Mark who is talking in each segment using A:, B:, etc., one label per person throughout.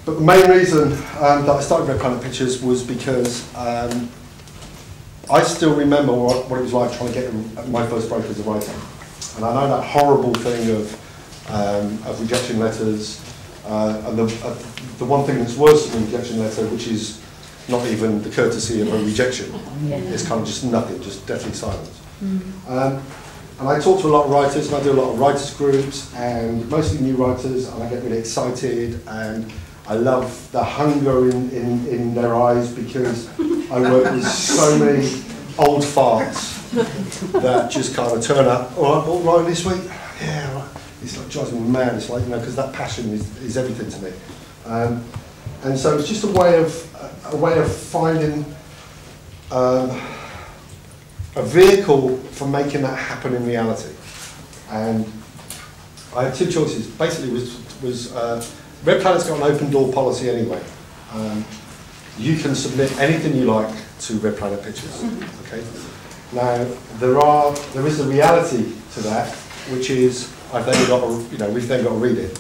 A: But the main reason that I started Red Planet Pictures was because I still remember what it was like trying to get my first break as a writer. And I know that horrible thing of rejection letters, and the one thing that's worse than a rejection letter, which is not even the courtesy of a rejection. It's kind of just nothing, just deathly silence. And I talk to a lot of writers, and I do a lot of writers groups, and mostly new writers, and I get really excited, and I love the hunger in their eyes, because I work with so many old farts that just kind of turn up, all right this week? Yeah, right. It's like drives me mad. It's like, you know, because that passion is everything to me. And so it's just a way of finding a vehicle for making that happen in reality. And I had two choices. Basically, was Red Planet's got an open door policy anyway. You can submit anything you like to Red Planet Pictures. Okay. Now there is a reality to that, which is we've then got to read it.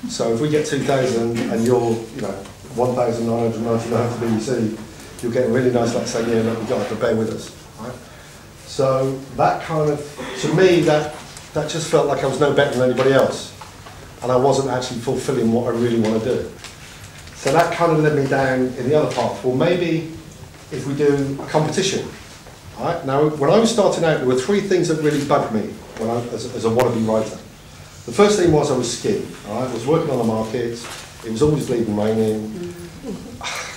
A: So if we get 2,000 and you're 1,999 for BBC, you'll get a really nice letter saying, yeah, look, you've got to bear with us. Right? So that kind of, to me, that just felt like I was no better than anybody else, and I wasn't actually fulfilling what I really want to do. So that kind of led me down in the other path. Well, maybe if we do a competition. Right? Now, when I was starting out, there were three things that really bugged me as a wannabe writer. The first thing was I was skint. Right? I was working on the market. It was always bleeding raining.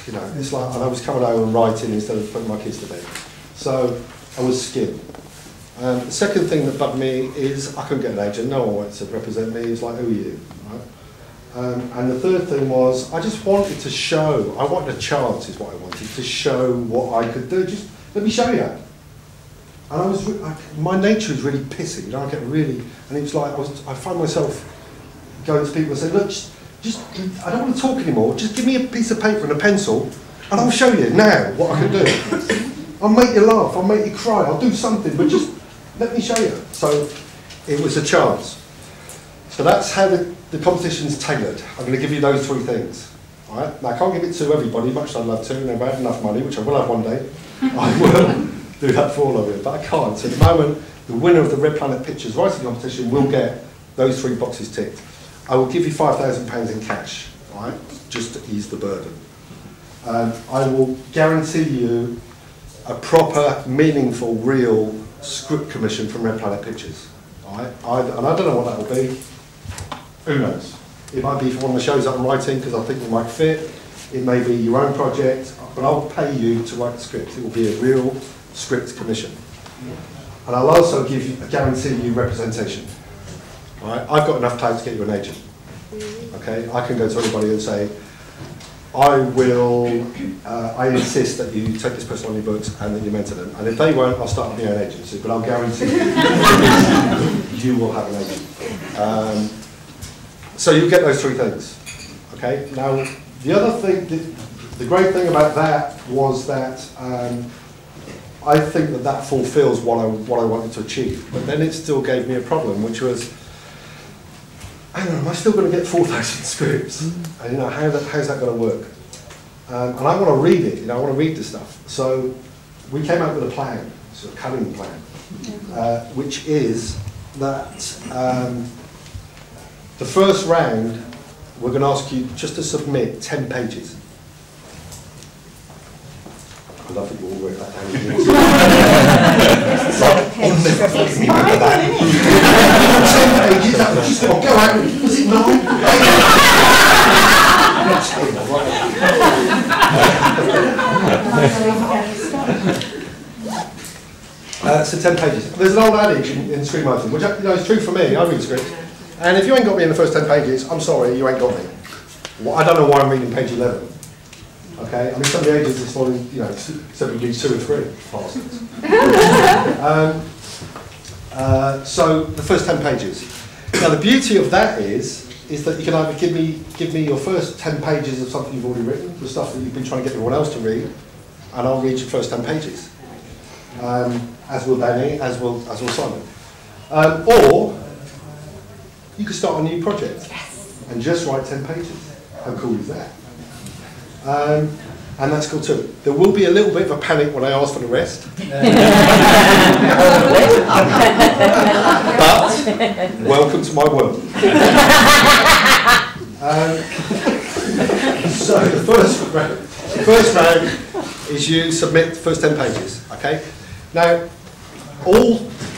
A: You know, it's like, and I was coming home and writing instead of putting my kids to bed. So I was skint. The second thing that bugged me is I couldn't get an agent. No one wanted to represent me. It's like, who are you? Right? And the third thing was I just wanted to show. I wanted a chance, is what I wanted, to show what I could do. Just let me show you. And my nature is really pissy. You know, I get really, and it was like I find myself going to people and saying, look, just I don't want to talk anymore. Just give me a piece of paper and a pencil, and I'll show you now what I can do. I'll make you laugh. I'll make you cry. I'll do something, but just let me show you. So it was a chance. So that's how the competition's tailored. I'm going to give you those three things. All right? Now I can't give it to everybody, much as I'd love to, and if I had enough money, which I will have one day, I will do that for all of you, but I can't. So at the moment, the winner of the Red Planet Pictures writing competition will get those three boxes ticked. I will give you £5,000 in cash, all right, just to ease the burden. I will guarantee you a proper, meaningful, real script commission from Red Planet Pictures, all right? And I don't know what that will be. Who knows? It might be for one of the shows that I'm writing because I think it might fit. It may be your own project, but I'll pay you to write the script. It will be a real script commission. And I'll also guarantee you representation. All right? I've got enough time to get you an agent. Okay? I can go to anybody and say, I insist that you take this person on your books and that you mentor them. And if they won't, I'll start my own agency, but I'll guarantee you will have an agent. So you get those three things. Okay? Now, the other thing, the great thing about that was that I think that fulfills what I wanted to achieve. But then it still gave me a problem, which was, hang on, am I still going to get 4,000 scripts? And you know, how's that going to work? And I want to read it. You know, I want to read this stuff. So we came up with a plan, sort of cunning plan, which is that the first round we're going to ask you just to submit 10 pages. I love that you all wrote that down. I'll never fucking remember that. 10 pages, that was just one. Go out, was it 9? So 10 pages. There's an old adage in screenwriting, which is true for me. I read scripts. And if you ain't got me in the first 10 pages, I'm sorry, you ain't got me. Well, I don't know why I'm reading page 11. Okay, I mean, some of the agents this morning, said we do 2 and 3 bastards. So the first 10 pages. Now the beauty of that is that you can either give me your first 10 pages of something you've already written, the stuff that you've been trying to get everyone else to read, and I'll read your first 10 pages. As will Danny, as will Simon. Or you could start a new project and just write 10 pages. How cool is that? And that's cool too. There will be a little bit of a panic when I ask for the rest. But, welcome to my world. So the first round is you submit the first 10 pages, okay? Now,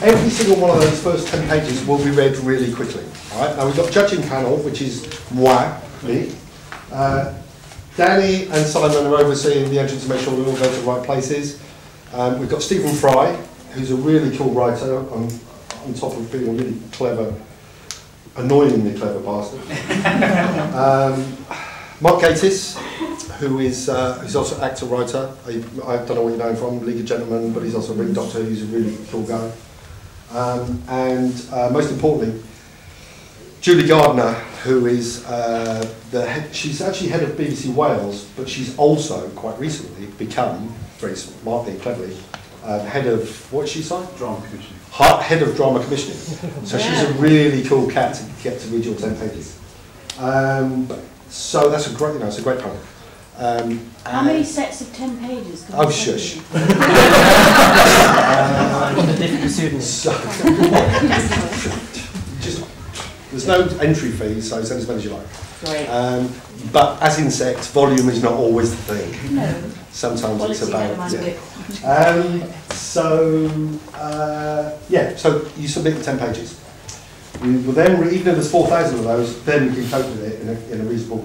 A: every single one of those first 10 pages will be read really quickly, all right? Now we've got judging panel, which is moi, me. Danny and Simon are overseeing the entrance to make sure we all go to the right places. We've got Stephen Fry, who's a really cool writer, on top of being a really clever, annoyingly clever bastard. Mark Gatiss, who's also actor, writer. I don't know what you know him from, League of Gentlemen, but he's also a Ring Doctor, who's a really cool guy. And most importantly, Julie Gardner, who is she's actually head of BBC Wales, but she's also, quite recently, become, very smartly, cleverly, head of, what's she say?
B: Drama Commissioning.
A: Head of Drama Commissioning. So she's a really cool cat to get to read your 10 pages. So that's a great, it's a great project.
C: How many sets of 10 pages?
A: Oh, shush. There's no entry fees, so send as many as you like.
C: Great.
A: But as insects, volume is not always the thing.
C: No.
A: Sometimes
C: Quality
A: it's about. Yeah. So you submit the 10 pages. We will then, even if there's 4,000 of those, then we can cope with it in a reasonable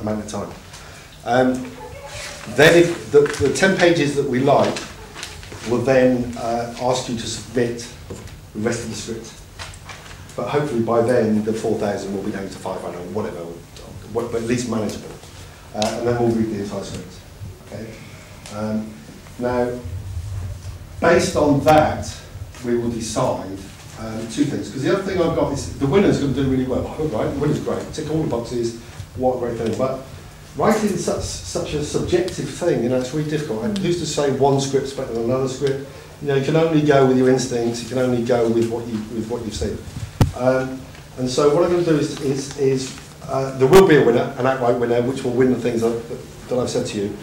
A: amount of time. Then if the 10 pages that we like, will then ask you to submit the rest of the script. But hopefully by then the 4,000 will be down to 500 or whatever, but at least manageable. And then we'll read the entire script. Okay. Now, based on that, we will decide two things. Because the other thing I've got is the winner's going to do really well. Right, the winner's great. Tick all the boxes. What a great thing. But writing is such a subjective thing. It's really difficult. And who's to say one script's better than another script? You can only go with your instincts. You can only go with what you've seen. And so what I'm going to do is there will be a winner, an outright winner, which will win the things that I've said to you.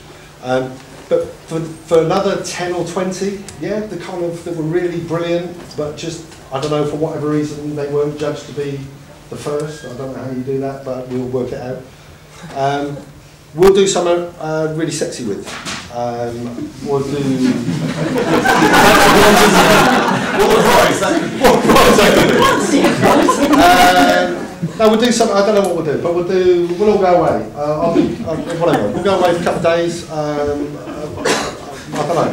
A: But for another 10 or 20, the kind of that were really brilliant, but just, I don't know, for whatever reason they weren't judged to be the first. I don't know how you do that, but we'll work it out. We'll do something really sexy with. We'll do. No, we'll do something. I don't know what we'll do, but we'll all go away. Whatever. We'll go away for a couple of days. I don't know.